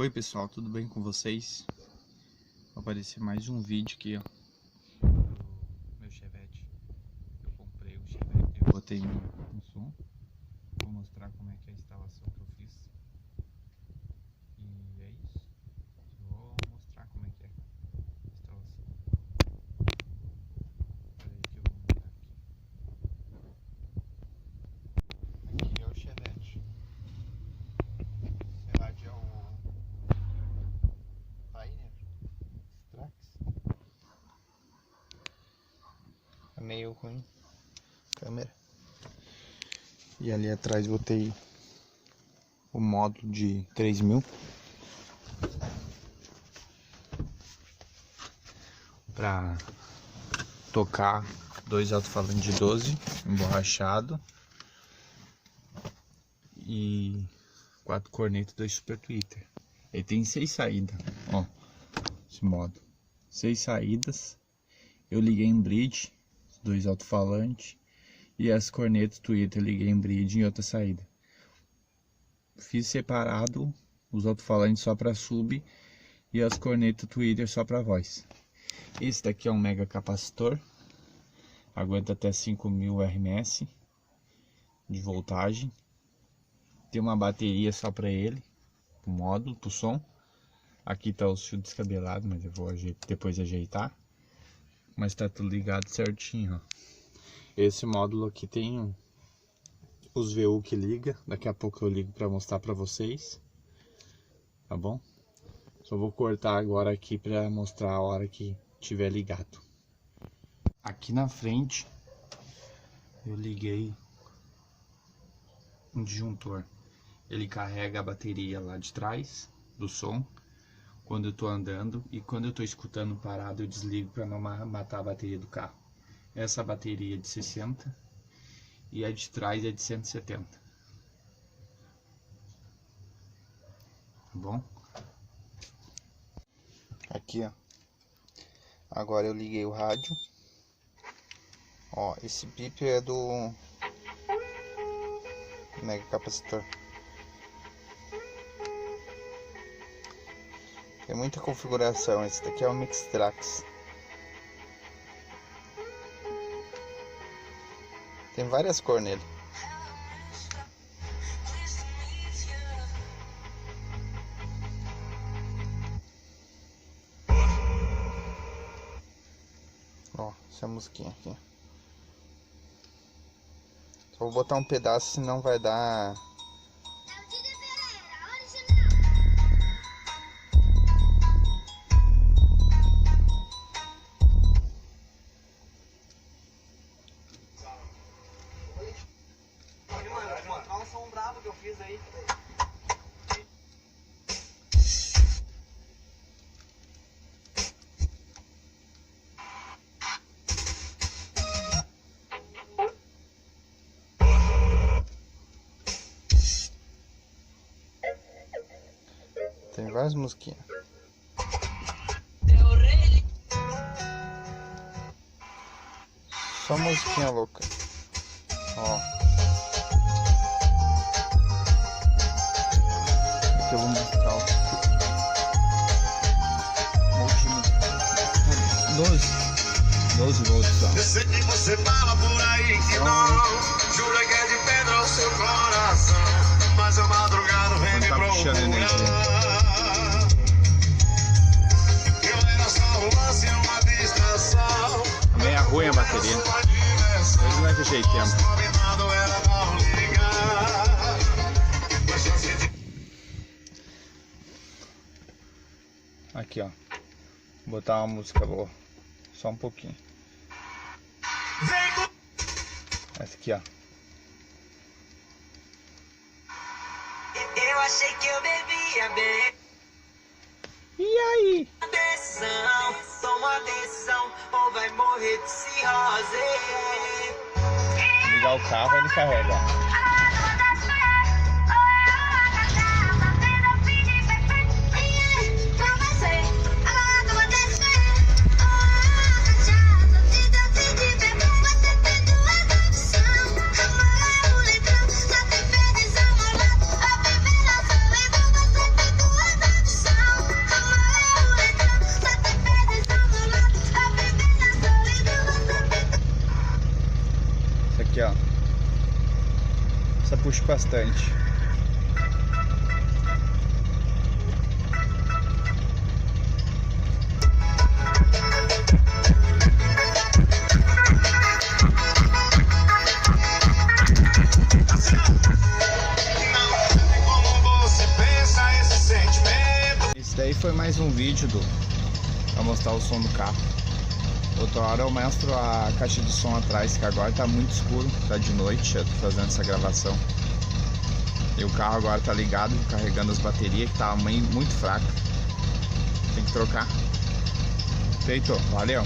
Oi pessoal, tudo bem com vocês? Vai aparecer mais um vídeo aqui, ó. Meu Chevette. Eu comprei o Chevette, eu botei no som. Vou mostrar como é que é a instalação que eu fiz. E é isso. Vou mostrar como é que é a instalação. Peraí que eu vou mudar aqui. Aqui é o Chevette. Esse rádio é o Trax. É meio ruim a câmera. E ali atrás botei o módulo de 3000 para tocar 2 alto-falantes de 12 emborrachado e 4 cornetas, 2 super tweeter. Ele tem 6 saídas, ó, esse módulo, 6 saídas. Eu liguei em bridge, 2 alto-falantes, e as cornetas tweeter liguei em bridge em outra saída. Fiz separado os alto-falantes só para sub e as cornetas tweeter só para voz. Esse daqui é um mega capacitor, aguenta até 5000 RMS de voltagem. Tem uma bateria só para ele, o módulo, pro som. Aqui tá os fios descabelados, mas eu vou depois ajeitar. Mas tá tudo ligado certinho, ó. Esse módulo aqui tem os VU que liga. Daqui a pouco eu ligo para mostrar para vocês, tá bom? Só vou cortar agora aqui para mostrar a hora que tiver ligado. Aqui na frente eu liguei um disjuntor. Ele carrega a bateria lá de trás do som quando eu tô andando, e quando eu tô escutando parado eu desligo para não matar a bateria do carro. Essa bateria é de 60 e a de trás é de 170. Tá bom? Aqui, ó. Agora eu liguei o rádio. Ó, esse bip é do mega capacitor. Tem muita configuração. Esse daqui é o Mixtrax. Tem várias cores nele. Ó, essa musiquinha aqui. Só vou botar um pedaço, senão vai dar... Olha o som bravo que eu fiz aí. Tem várias musiquinhas. Só musiquinha louca. Ó. Eu vou mostrar o multímetro. 12 volts. Eu sei que você fala por aí que não, jura que é de pedra o seu coração, mas a madrugada vem me procurar. Eu era só romance e uma distração. Meia ruim a bateria. Hoje não é que ajeitemos. Aqui, ó. Vou botar uma música boa. Só um pouquinho. Essa aqui, ó. Eu achei que eu bebia bem. E aí? Atenção, toma atenção, ou vai morrer de cirrose. Ligar o carro, ele carrega, ó. puxo bastante. Esse daí foi mais um vídeo pra mostrar o som do carro. Outra hora eu mostro a caixa de som atrás, que agora tá muito escuro, tá de noite, eu tô fazendo essa gravação. E o carro agora tá ligado, carregando as baterias, que tá muito fraca. Tem que trocar. Feito, valeu!